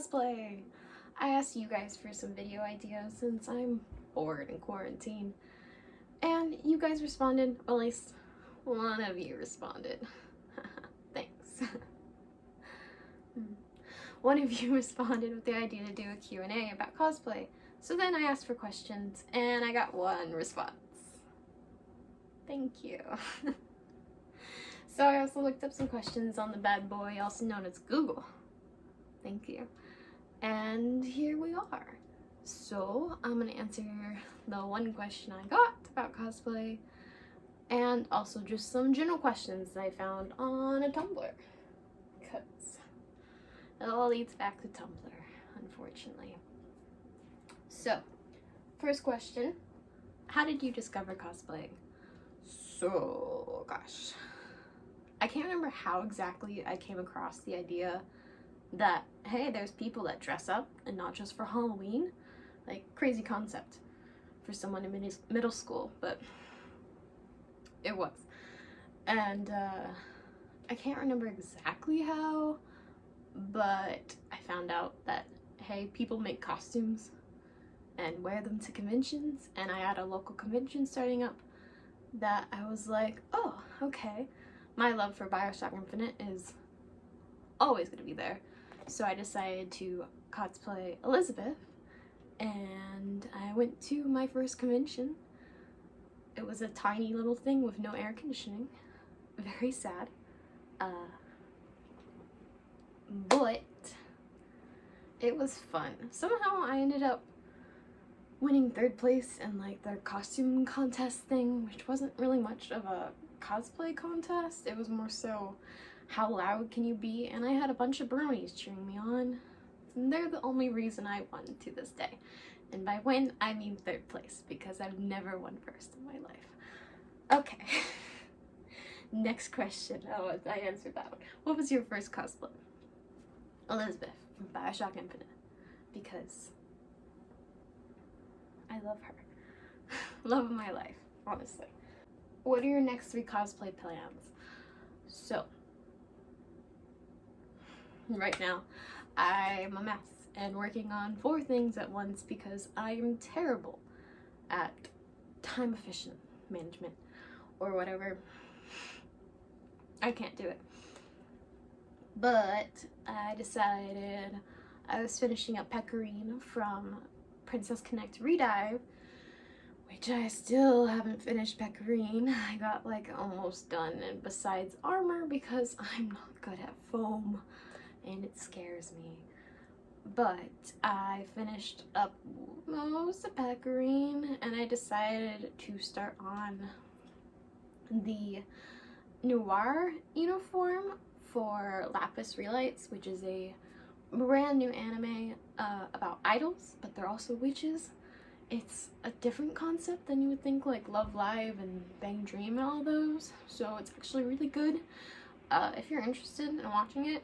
cosplay. I asked you guys for some video ideas since I'm bored in quarantine. And you guys responded, or at least one of you responded. Thanks. One of you responded with the idea to do a Q&A about cosplay. So then I asked for questions and I got one response. Thank you. So I also looked up some questions on the bad boy, also known as Google. Thank you. And here we are. So I'm gonna answer the one question I got about cosplay and also just some general questions that I found on a Tumblr. Because it all leads back to Tumblr, unfortunately. So, first question, how did you discover cosplaying? So, gosh. I can't remember how exactly I came across the idea that, hey, there's people that dress up and not just for Halloween. Like, crazy concept for someone in middle school, but it was. And I can't remember exactly how, but I found out that, hey, people make costumes and wear them to conventions, and I had a local convention starting up that I was like, oh, okay. My love for BioShock Infinite is always going to be there. So I decided to cosplay Elizabeth, and I went to my first convention. It was a tiny little thing with no air conditioning. Very sad. But it was fun. Somehow I ended up winning 3rd place in like their costume contest thing, which wasn't really much of a cosplay contest. It was more so how loud can you be, and I had a bunch of bronies cheering me on, and they're the only reason I won to this day. And by win I mean 3rd place, because I've never won 1st in my life. Okay. Next question. Oh, I answered that one. What was your first cosplay? Elizabeth from BioShock Infinite, because I love her. Love of my life, honestly. What are your next 3 cosplay plans? So, right now, I'm a mess and working on 4 things at once because I'm terrible at time efficient management or whatever. I can't do it. But I decided I was finishing up Pecorine from Princess Connect Redive, which I still haven't finished Pecorine. I got like almost done, and besides armor, because I'm not good at foam and it scares me. But I finished up most of Pecorine and I decided to start on the Noir uniform for Lapis Relights, which is a brand new anime about idols, but they're also witches. It's a different concept than you would think, like Love Live and Bang Dream and all those, so it's actually really good. If you're interested in watching it,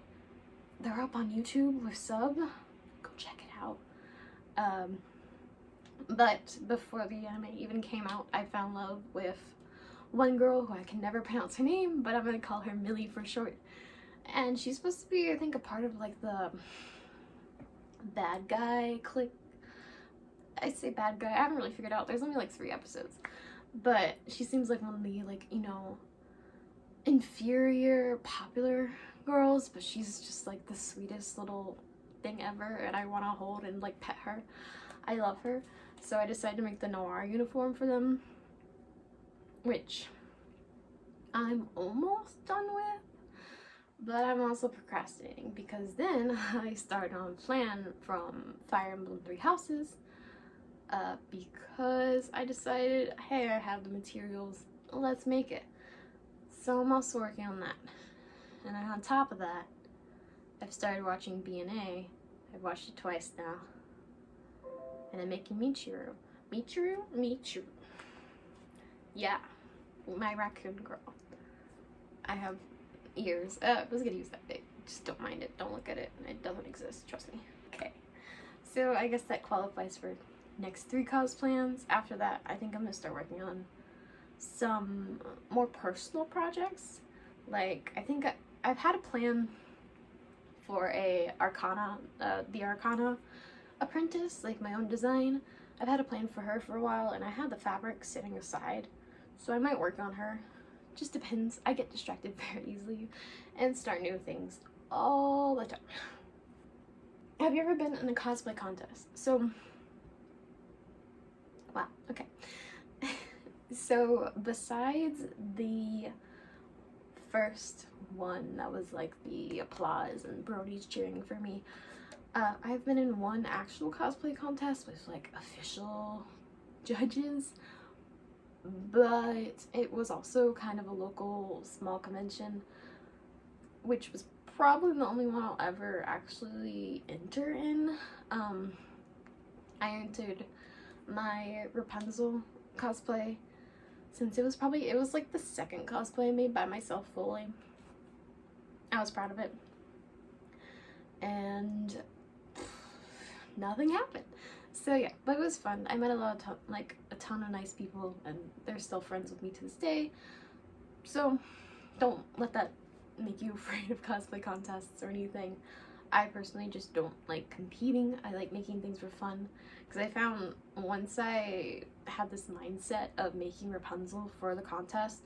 they're up on YouTube with sub. Go check it out. But before the anime even came out, I found love with one girl who I can never pronounce her name, but I'm gonna call her Millie for short. And she's supposed to be, I think, a part of like the bad guy clique. I say bad guy, I haven't really figured out. There's only like 3 episodes. But she seems like one of the, like, you know, inferior, popular girls, but she's just like the sweetest little thing ever, and I want to hold and like pet her. I love her. So I decided to make the Noir uniform for them, which I'm almost done with, but I'm also procrastinating because then I started on Flan from Fire Emblem 3 Houses, because I decided, hey, I have the materials, let's make it. So I'm also working on that. And on top of that, I've started watching BNA. I've watched it twice now. And I'm making Michiru. Michiru. Yeah, my raccoon girl. I have ears. I was gonna use that big. Just don't mind it. Don't look at it. It doesn't exist. Trust me. Okay. So I guess that qualifies for next 3 cos plans. After that, I think I'm gonna start working on some more personal projects. Like, I think I've had a plan for a Arcana, the Arcana apprentice, like my own design. I've had a plan for her for a while, and I had the fabric sitting aside, so I might work on her. Just depends. I get distracted very easily and start new things all the time. Have you ever been in a cosplay contest? So, wow, okay. So besides the first one that was like the applause and Brody's cheering for me, I've been in one actual cosplay contest with like official judges, but it was also kind of a local small convention, which was probably the only one I'll ever actually enter in. I entered my Rapunzel cosplay, since it was like the second cosplay I made by myself fully. I was proud of it. And nothing happened. So yeah, but it was fun. I met a ton of nice people, and they're still friends with me to this day. So don't let that make you afraid of cosplay contests or anything. I personally just don't like competing. I like making things for fun, because I found once I had this mindset of making Rapunzel for the contest,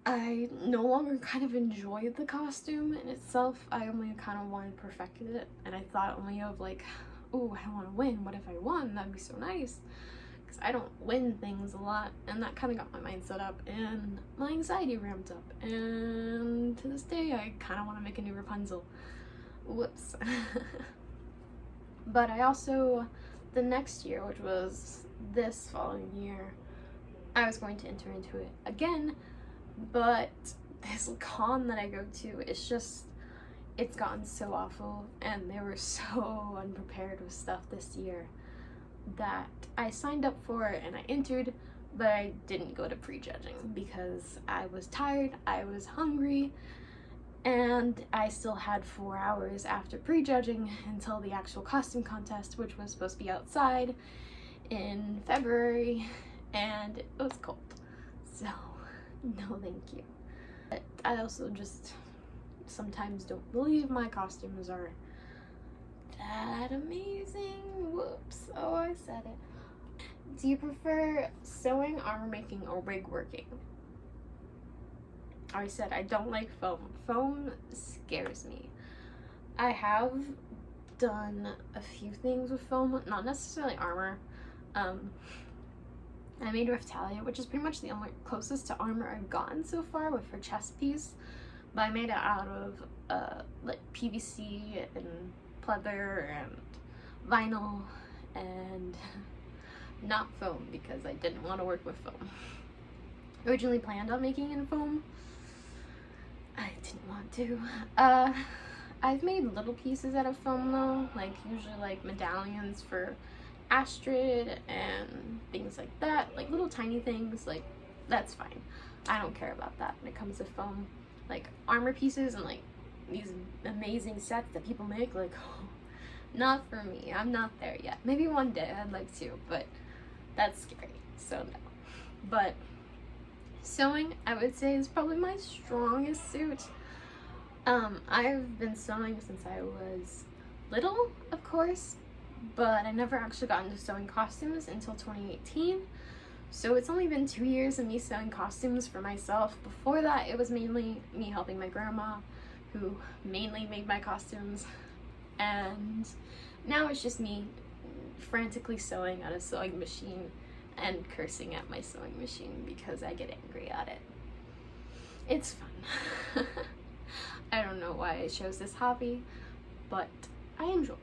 I no longer kind of enjoyed the costume in itself. I only kind of wanted to perfect it, and I thought only of like, oh, I want to win. What if I won? That'd be so nice. Because I don't win things a lot, and that kind of got my mind set up, and my anxiety ramped up, and to this day I kind of want to make a new Rapunzel. Whoops. But I also, the next year, which was this following year, I was going to enter into it again, but this con that I go to, it's gotten so awful, and they were so unprepared with stuff this year that I signed up for it and I entered, but I didn't go to prejudging because I was tired, I was hungry, and I still had 4 hours after prejudging until the actual costume contest, which was supposed to be outside in February, and it was cold. So, no thank you. But I also just sometimes don't believe my costumes are that amazing. Whoops. Oh, I said it. Do you prefer sewing, armor making, or wig working? I said I don't like foam. Foam scares me. I have done a few things with foam, not necessarily armor. I made Riftalia, which is pretty much the only closest to armor I've gotten so far with her chest piece, but I made it out of like PVC and pleather and vinyl, and not foam because I didn't want to work with foam. Originally planned on making it in foam. I didn't want to. I've made little pieces out of foam though, like usually like medallions for Astrid and things like that, like little tiny things, like that's fine. I don't care about that when it comes to foam. Like armor pieces and like these amazing sets that people make, like not for me. I'm not there yet. Maybe one day I'd like to, but that's scary, so no. But sewing, I would say, is probably my strongest suit. I've been sewing since I was little, of course, but I never actually got into sewing costumes until 2018. So it's only been 2 years of me sewing costumes for myself. Before that, it was mainly me helping my grandma, who mainly made my costumes. And now it's just me frantically sewing at a sewing machine and cursing at my sewing machine because I get angry at it. It's fun. I don't know why I chose this hobby, but I enjoy it.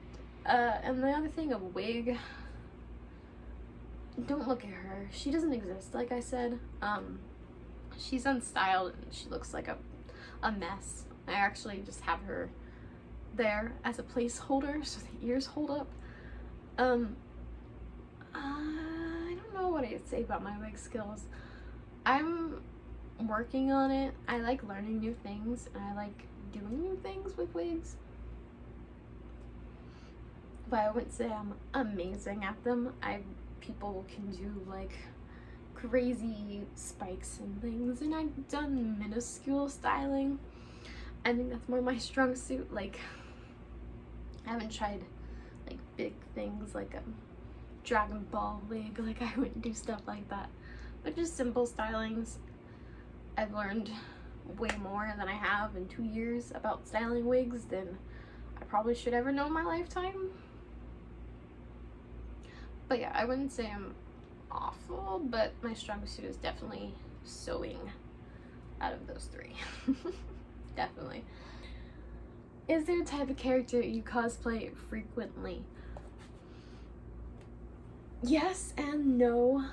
And the other thing, a wig, don't look at her. She doesn't exist, like I said. She's unstyled and she looks like a mess. I actually just have her there as a placeholder so the ears hold up. I don't know what I'd say about my wig skills. I'm working on it. I like learning new things and I like doing new things with wigs, but I wouldn't say I'm amazing at them. People can do like crazy spikes and things, and I've done minuscule styling. I think that's more my strong suit. Like, I haven't tried like big things like a Dragon Ball wig, like I wouldn't do stuff like that, but just simple stylings. I've learned way more than I have in 2 years about styling wigs than I probably should ever know in my lifetime. But yeah, I wouldn't say I'm awful, but my strongest suit is definitely sewing out of those three. Definitely. Is there a type of character you cosplay frequently? Yes and no.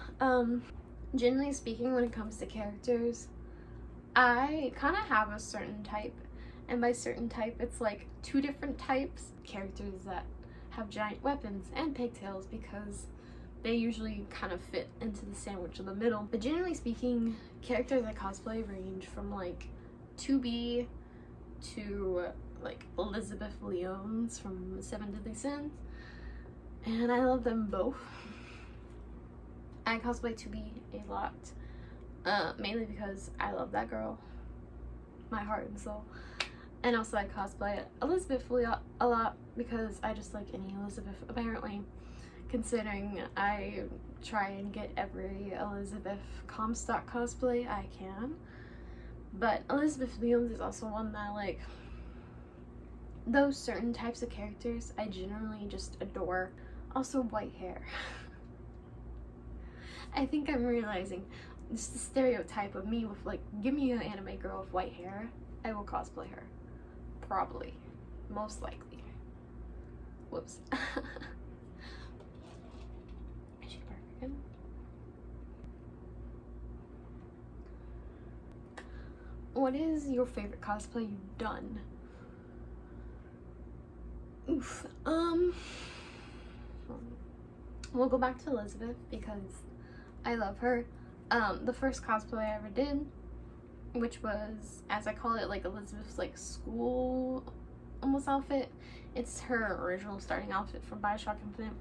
Generally speaking, when it comes to characters, I kind of have a certain type, and by certain type, it's like 2 different types. Characters that have giant weapons and pigtails, because they usually kind of fit into the sandwich in the middle. But generally speaking, characters I cosplay range from like 2B to like Elizabeth Leon's from 7 Deadly Sins, and I love them both. I cosplay 2B a lot, mainly because I love that girl, my heart and soul. And also I cosplay Elizabeth a lot because I just like any Elizabeth, apparently, considering I try and get every Elizabeth Comstock cosplay I can. But Elizabeth Leon's is also one that I like. Those certain types of characters I generally just adore. Also white hair. I think I'm realizing this the stereotype of me with like, give me an anime girl with white hair, I will cosplay her. Probably. Most likely. Whoops. I should bark again. What is your favorite cosplay you've done? Oof. We'll go back to Elizabeth because I love her. The first cosplay I ever did, which was, as I call it, like Elizabeth's like school almost outfit. It's her original starting outfit from Bioshock Infinite.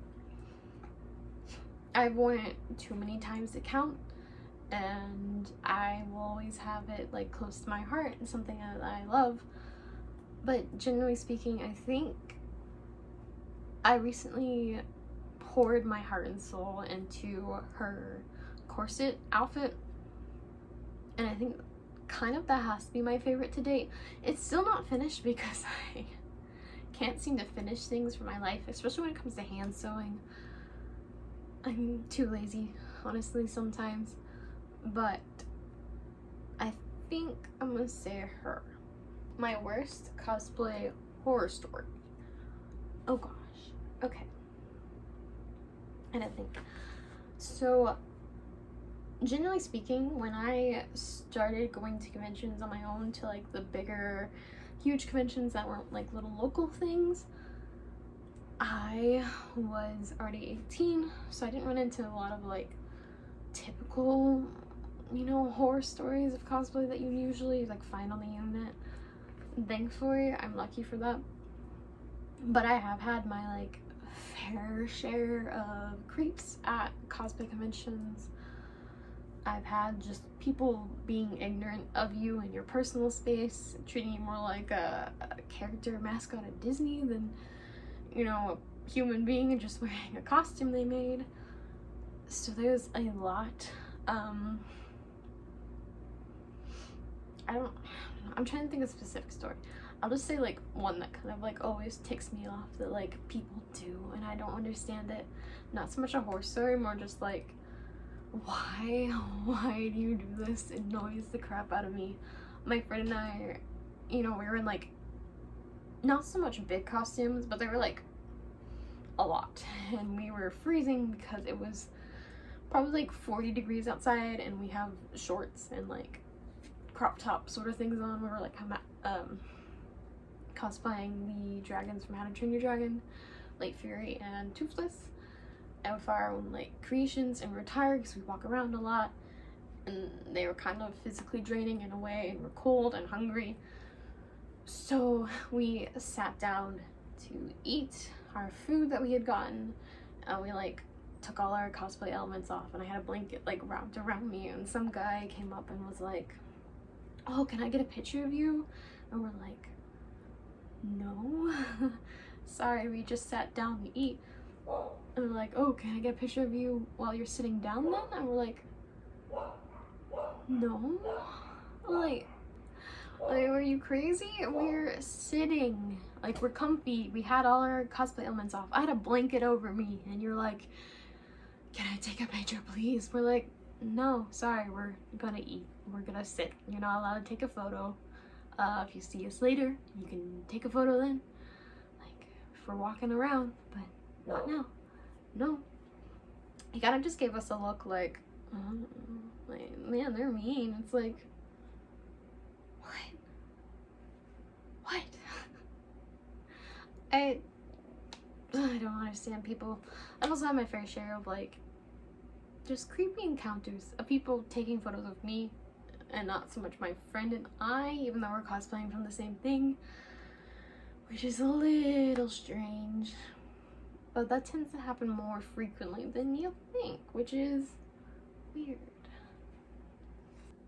I've worn it too many times to count, and I will always have it like close to my heart. It's something that I love. But generally speaking, I think I recently poured my heart and soul into her corset outfit, and I think kind of that has to be my favorite to date. It's still not finished because I can't seem to finish things for my life, especially when it comes to hand sewing. I'm too lazy, honestly, sometimes. But I think I'm gonna say her. My worst cosplay horror story. Oh gosh. Okay. I didn't think. So, generally speaking, when I started going to conventions on my own, to like the bigger, huge conventions that weren't like little local things, I was already 18, so I didn't run into a lot of like typical, you know, horror stories of cosplay that you usually like find on the internet. Thankfully, I'm lucky for that. But I have had my like fair share of creeps at cosplay conventions. I've had just people being ignorant of you and your personal space, treating you more like a character mascot at Disney than, you know, a human being and just wearing a costume they made. So there's a lot. I'm trying to think of a specific story. I'll just say like one that kind of like always ticks me off that like people do and I don't understand it. Not so much a horror story, more just like, why do you do this? It annoys the crap out of me. My friend and I, you know, we were in like not so much big costumes, but they were like a lot, and we were freezing because it was probably like 40 degrees outside, and we have shorts and like crop top sort of things on. We were like cosplaying the dragons from How to Train Your Dragon, Late Fury and Toothless, and with our own like creations, and we're tired because we walk around a lot, and they were kind of physically draining in a way, and we're cold and hungry. So we sat down to eat our food that we had gotten, and we like took all our cosplay elements off, and I had a blanket like wrapped around me, and some guy came up and was like, oh, can I get a picture of you? And we're like, no. Sorry, we just sat down to eat. And we're like, oh, can I get a picture of you while you're sitting down then? And we're like, no. Like, were you crazy? We're sitting, like, we're comfy. We had all our cosplay elements off. I had a blanket over me, and you're like, can I take a picture, please? We're like, no, sorry, we're gonna eat. We're gonna sit. You're not allowed to take a photo. If you see us later, you can take a photo then. Like, if we're walking around, but not now. No. He kind of just gave us a look like, man, they're mean. It's like, what? I don't understand people. I've also had my fair share of like just creepy encounters of people taking photos of me and not so much my friend and I, even though we're cosplaying from the same thing, which is a little strange. But that tends to happen more frequently than you think, which is weird.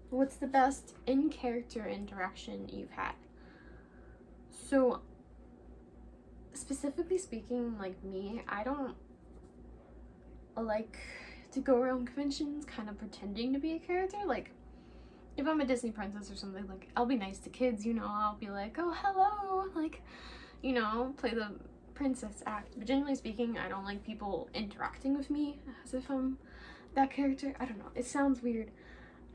What's the best in-character interaction you've had? So, specifically speaking, like me, I don't like to go around conventions kind of pretending to be a character. Like, if I'm a Disney princess or something, like, I'll be nice to kids, you know, I'll be like, oh, hello, like, you know, play the princess act. But generally speaking, I don't like people interacting with me as if I'm that character. I don't know, it sounds weird.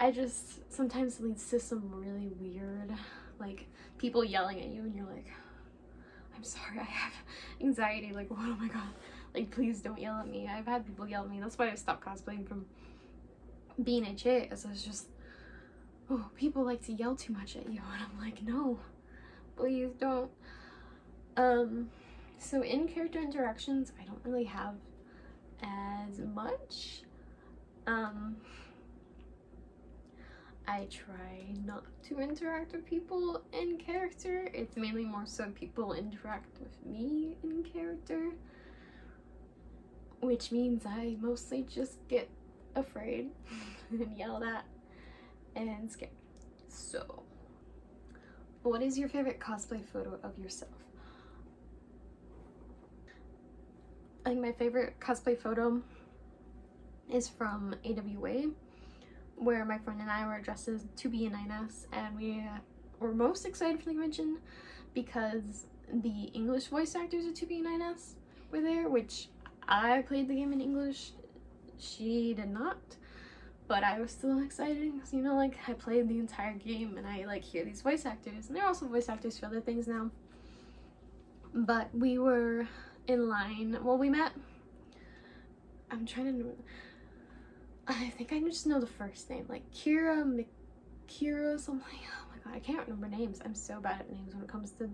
I just sometimes leads to some really weird, like, people yelling at you and you're like, I'm sorry, I have anxiety, like, oh my god, like, please don't yell at me. I've had people yell at me. That's why I stopped cosplaying from being a chick, as I was just, oh, people like to yell too much at you, and I'm like, no, please don't. So in-character interactions, I don't really have as much. I try not to interact with people in character. It's mainly more so people interact with me in character, which means I mostly just get afraid and yelled at and scared. So, what is your favorite cosplay photo of yourself? I think my favorite cosplay photo is from AWA, where my friend and I were dressed as 2B and 9S, and we were most excited for the convention because the English voice actors of 2B and 9S were there, which I played the game in English. She did not, but I was still excited because, you know, like, I played the entire game and I like hear these voice actors, and they're also voice actors for other things now. But we were in line, well, we met, I'm trying to remember, I think I just know the first name, like Kira something. Oh my god, I can't remember names. I'm so bad at names when it comes to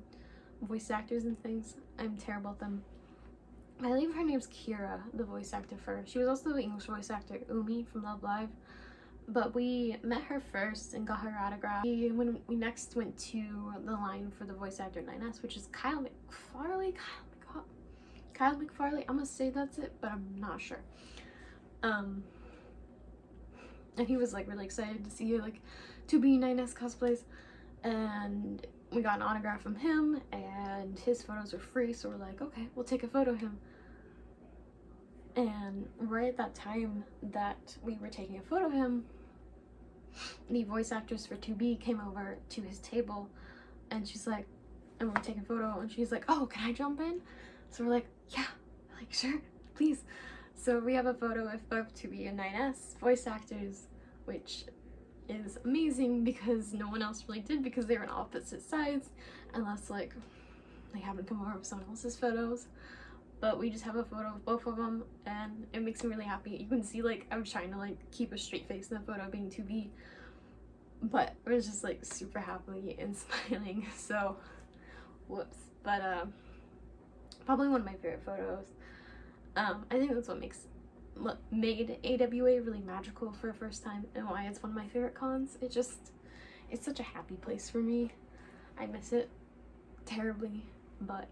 voice actors and things. I'm terrible at them. I believe her name's Kira, the voice actor first. She was also the English voice actor Umi from Love Live. But we met her first and got her autograph. When we next went to the line for the voice actor 9S, which is Kyle McFarlane. Kyle McFarlane. I'm gonna say that's it, but I'm not sure. And he was like really excited to see like 2B 9S cosplays, and we got an autograph from him, and his photos are free, so we're like, okay, we'll take a photo of him. And right at that time that we were taking a photo of him, the voice actress for 2B came over to his table, and she's like, and we're taking a photo, and she's like, oh, can I jump in? So we're like, yeah, like, sure, please. So we have a photo of both 2B and 9S voice actors, which is amazing because no one else really did, because they were on opposite sides, unless like they happen to come over with someone else's photos. But we just have a photo of both of them, and it makes me really happy. You can see like I was trying to like keep a straight face in the photo being 2B, but I was just like super happy and smiling. So whoops. But probably one of my favorite photos. I think that's what made AWA really magical for the first time, and why it's one of my favorite cons. It's such a happy place for me. I miss it terribly, but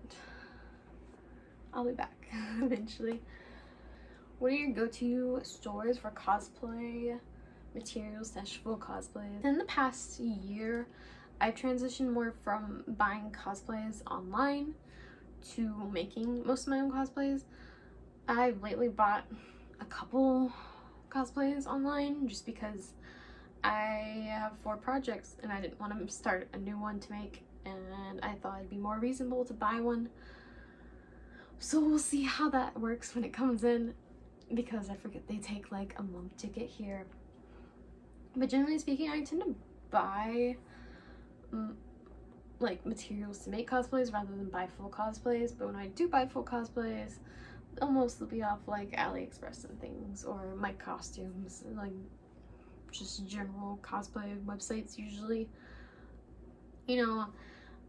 I'll be back eventually. What are your go-to stores for cosplay materials / full cosplays? In the past year, I transitioned more from buying cosplays online to making most of my own cosplays. I've lately bought a couple cosplays online just because I have 4 projects and I didn't want to start a new one to make, and I thought it'd be more reasonable to buy one. So we'll see how that works when it comes in, because I forget they take like a month to get here. But generally speaking, I tend to buy like materials to make cosplays rather than buy full cosplays. But when I do buy full cosplays, they'll mostly be off like AliExpress and things, or my costumes, like just general cosplay websites usually. You know,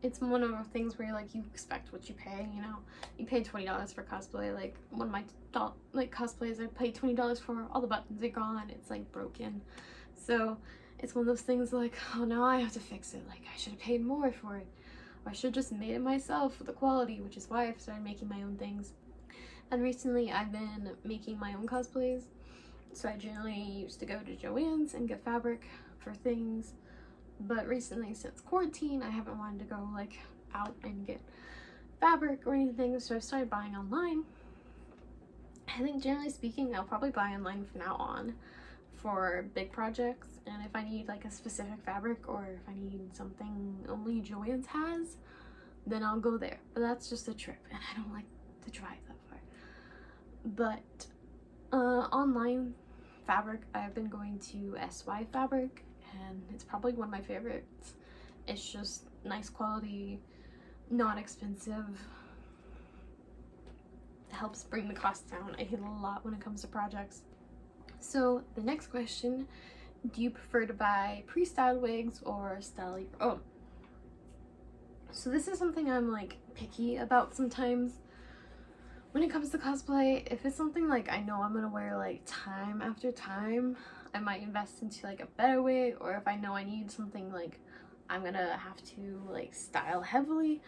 it's one of those things where like you expect what you pay. You know, you pay $20 for cosplay. Like one of my cosplays I paid $20 for, all the buttons are gone, it's like broken. So it's one of those things like, oh, now I have to fix it. Like, I should have paid more for it, or I should have just made it myself with the quality, which is why I've started making my own things. And recently I've been making my own cosplays. So I generally used to go to Joann's and get fabric for things, but recently, since quarantine, I haven't wanted to go like out and get fabric or anything, so I started buying online. I think generally speaking, I'll probably buy online from now on for big projects, and if I need like a specific fabric, or if I need something only Joann's has, then I'll go there. But that's just a trip, and I don't like to drive that far. But online fabric, I've been going to SY Fabric, and it's probably one of my favorites. It's just nice quality, not expensive, helps bring the cost down. I hit a lot when it comes to projects. So the next question, do you prefer to buy pre-styled wigs or style your own? So this is something I'm like picky about sometimes when it comes to cosplay. If it's something like I know I'm gonna wear like time after time, I might invest into like a better wig. Or if I know I need something like I'm gonna have to like style heavily,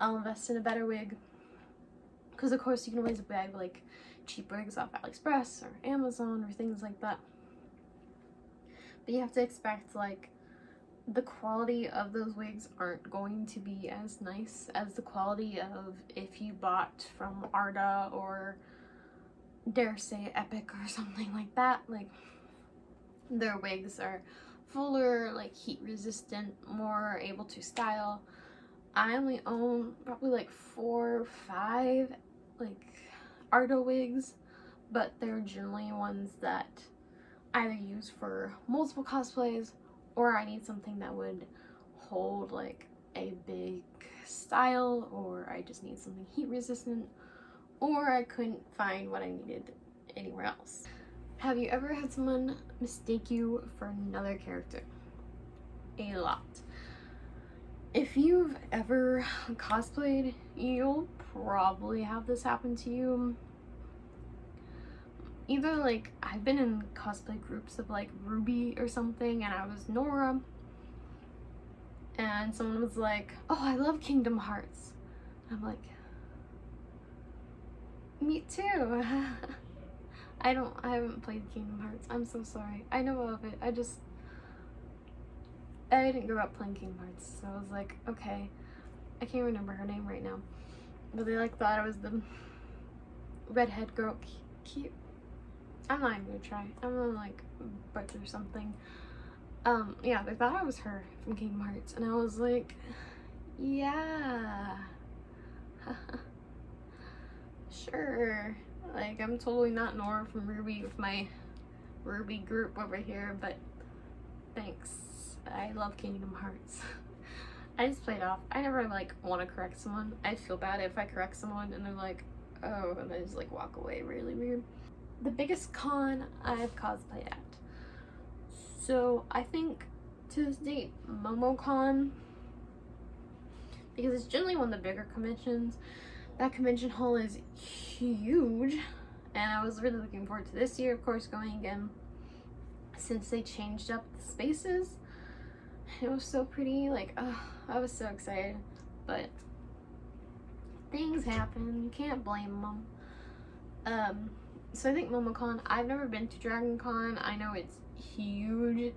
I'll invest in a better wig. Because of course you can always buy like cheap wigs off AliExpress or Amazon or things like that. But you have to expect like the quality of those wigs aren't going to be as nice as the quality of if you bought from Arda or dare say Epic or something like that. Like their wigs are fuller, like heat resistant, more able to style. I only own probably like 4 or 5 like Arda wigs, but they're generally ones that I either use for multiple cosplays, or I need something that would hold like a big style, or I just need something heat resistant, or I couldn't find what I needed anywhere else. Have you ever had someone mistake you for another character? A lot. If you've ever cosplayed, you'll probably have this happen to you. Either like I've been in cosplay groups of like Ruby or something, and I was Nora, and someone was like, oh, I love Kingdom Hearts. I'm like, me too. I haven't played Kingdom Hearts. I'm so sorry. I know of it. I didn't grow up playing Kingdom Hearts, so I was like, okay. I can't remember her name right now, but they like thought I was the redhead girl. Cute. I'm not even gonna try. I'm gonna like butcher something. Yeah, they thought I was her from Kingdom Hearts, and I was like, yeah. Sure. Like, I'm totally not Nora from Ruby with my Ruby group over here, but thanks. I love Kingdom Hearts. I just play it off. I never like want to correct someone. I feel bad if I correct someone and they're like, oh, and they just like walk away. Really weird. The biggest con I've cosplayed at. So I think to this date, MomoCon, because it's generally one of the bigger conventions. That convention hall is huge, and I was really looking forward to this year, of course, going again, since they changed up the spaces. It was so pretty, like, oh, I was so excited, but things happen, you can't blame them. So I think MomoCon, I've never been to Dragon Con. I know it's huge.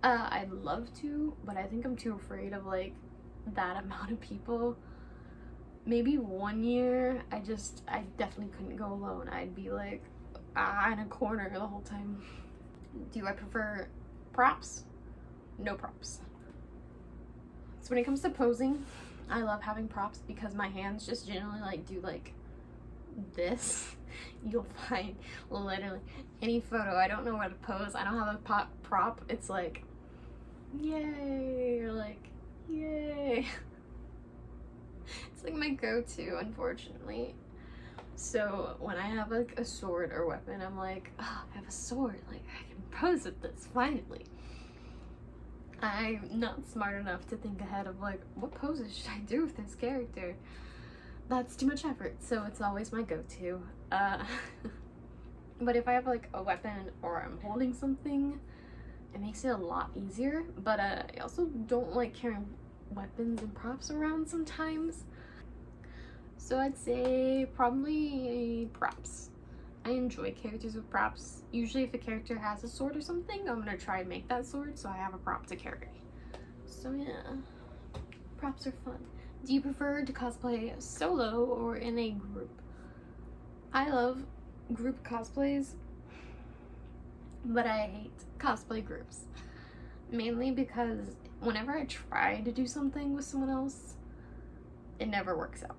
I'd love to, but I think I'm too afraid of like that amount of people. Maybe one year I definitely couldn't go alone. I'd be like in a corner the whole time. Do I prefer props? No props. So when it comes to posing, I love having props because my hands just generally like do like this. You'll find literally any photo, I don't know where to pose, I don't have a prop, it's like yay, or like yay. It's like my go-to, unfortunately. So when I have like a sword or weapon, I'm like, oh, I have a sword, like I can pose with this finally. I'm not smart enough to think ahead of like, what poses should I do with this character? That's too much effort, so it's always my go-to. But if I have like a weapon or I'm holding something, it makes it a lot easier. But I also don't like carrying weapons and props around sometimes. So I'd say probably props. I enjoy characters with props. Usually if a character has a sword or something, I'm gonna try and make that sword so I have a prop to carry. So yeah, props are fun. Do you prefer to cosplay solo or in a group? I love group cosplays, but I hate cosplay groups. Mainly because whenever I try to do something with someone else, it never works out.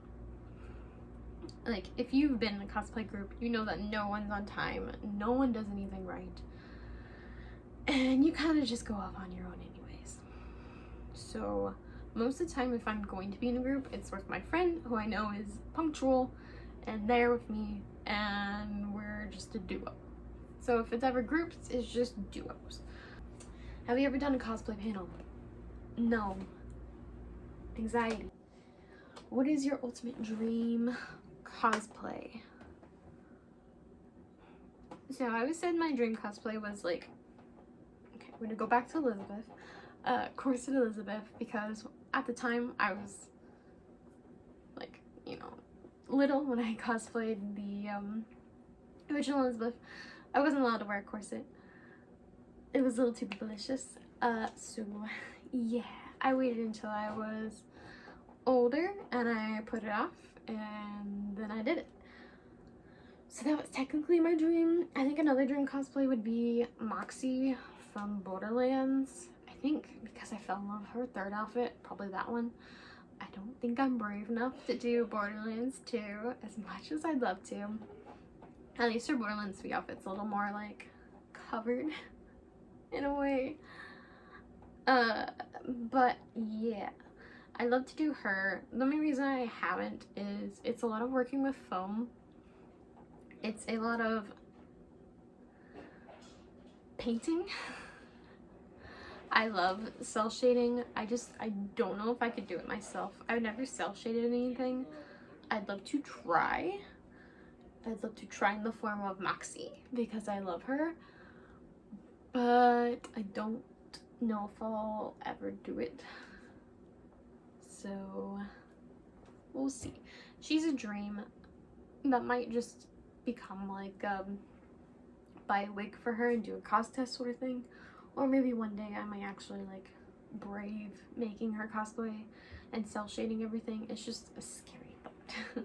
Like, if you've been in a cosplay group, you know that no one's on time, no one does anything right, and you kind of just go off on your own anyways. So most of the time, if I'm going to be in a group, it's with my friend who I know is punctual and there with me, and we're just a duo. So if it's ever groups, it's just duos. Have you ever done a cosplay panel? No. Anxiety. What is your ultimate dream cosplay? So I always said my dream cosplay was like, okay, we're gonna go back to Elizabeth, Corset Elizabeth, because at the time I was like, you know, little when I cosplayed the original Elizabeth. I wasn't allowed to wear a corset. It was a little too delicious. So yeah, I waited until I was older and I put it off, and then I did it. So that was technically my dream. I think another dream cosplay would be Moxie from Borderlands. I think because I fell in love with her third outfit, probably that one. I don't think I'm brave enough to do Borderlands 2 as much as I'd love to. At least her Borderlands 3 outfit's a little more like covered in a way. But yeah, I love to do her. The only reason I haven't is it's a lot of working with foam. It's a lot of painting. I love cell shading. I don't know if I could do it myself. I've never cell shaded anything. I'd love to try. I'd love to try in the form of Moxie because I love her. But I don't know if I'll ever do it. So we'll see. She's a dream that might just become like buy a wig for her and do a cos test sort of thing, or maybe one day I might actually like brave making her cosplay and cell shading everything. It's just a scary thought.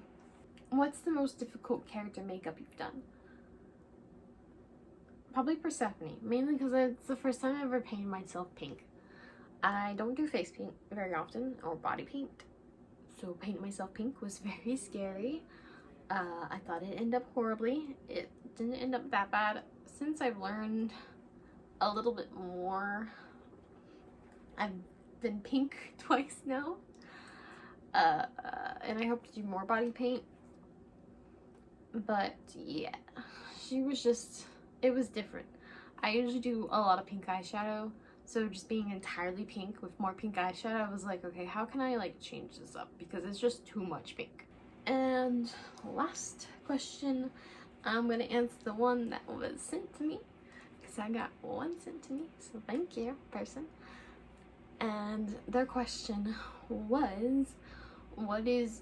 What's the most difficult character makeup you've done? Probably Persephone, mainly because it's the first time I ever painted myself pink. I don't do face paint very often, or body paint, so painting myself pink was very scary. I thought it'd end up horribly. It didn't end up that bad. Since I've learned a little bit more, I've been pink twice now, and I hope to do more body paint. But yeah, she was just, it was different. I usually do a lot of pink eyeshadow, so just being entirely pink with more pink eyeshadow, I was like, okay, how can I like change this up, because it's just too much pink. And last question, I'm gonna answer the one that was sent to me, because I got one sent to me, so thank you, person. And their question was, what is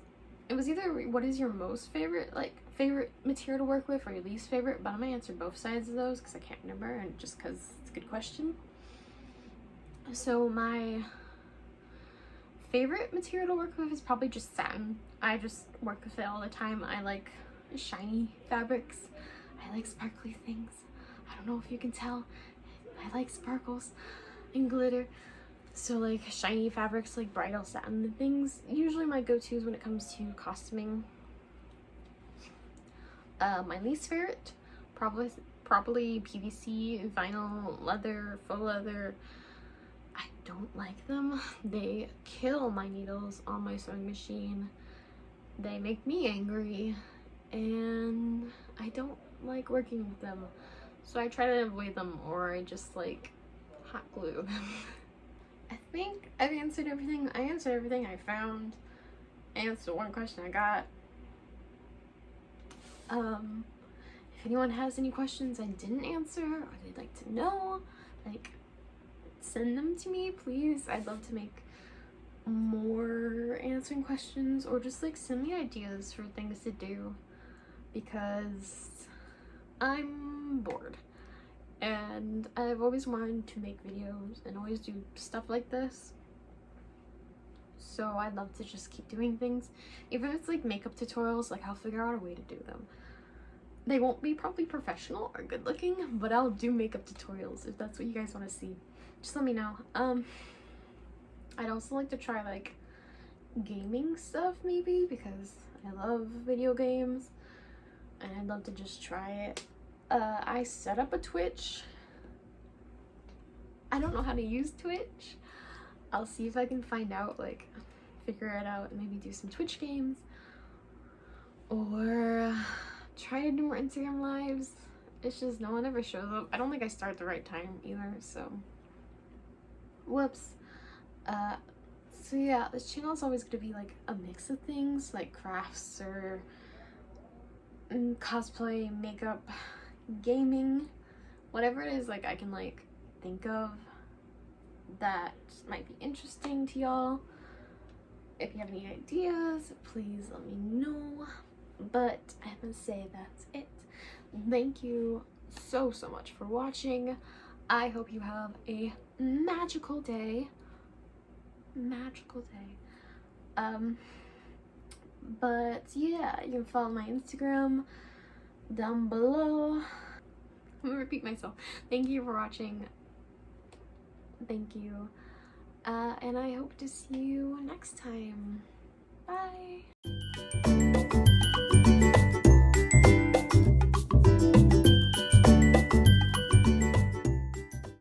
your most favorite, like, favorite material to work with, or your least favorite? But I'm gonna answer both sides of those because I can't remember, and just because it's a good question. So my favorite material to work with is probably just satin. I just work with it all the time. I like shiny fabrics. I like sparkly things. I don't know if you can tell. I like sparkles and glitter. So like shiny fabrics like bridal satin and things. Usually my go-tos when it comes to costuming. My least favorite, probably PVC, vinyl, leather, faux leather. I don't like them. They kill my needles on my sewing machine. They make me angry, and I don't like working with them. So I try to avoid them, or I just like hot glue them. I think I've answered everything. I answered everything I found. I answered one question I got. If anyone has any questions I didn't answer or they'd like to know, like, send them to me, please. I'd love to make more answering questions, or just like send me ideas for things to do, because I'm bored and I've always wanted to make videos and always do stuff like this. So I'd love to just keep doing things. Even if it's like makeup tutorials, like I'll figure out a way to do them. They won't be probably professional or good looking, but I'll do makeup tutorials if that's what you guys want to see. Just let me know. I'd also like to try like gaming stuff maybe, because I love video games and I'd love to just try it. I set up a Twitch. I don't know how to use Twitch. I'll see if I can find out, like figure it out and maybe do some Twitch games, or try to do more Instagram lives. It's just no one ever shows up. I don't think I start at the right time either, so whoops. So yeah, this channel is always going to be like a mix of things, like crafts or cosplay, makeup, gaming, whatever it is like I can like think of that might be interesting to y'all. If you have any ideas, please let me know. But I'm gonna say that's it. Thank you so much for watching. I hope you have a magical day. But yeah, you can follow my Instagram down below. I'm gonna repeat myself. Thank you for watching. Thank you. And I hope to see you next time. Bye.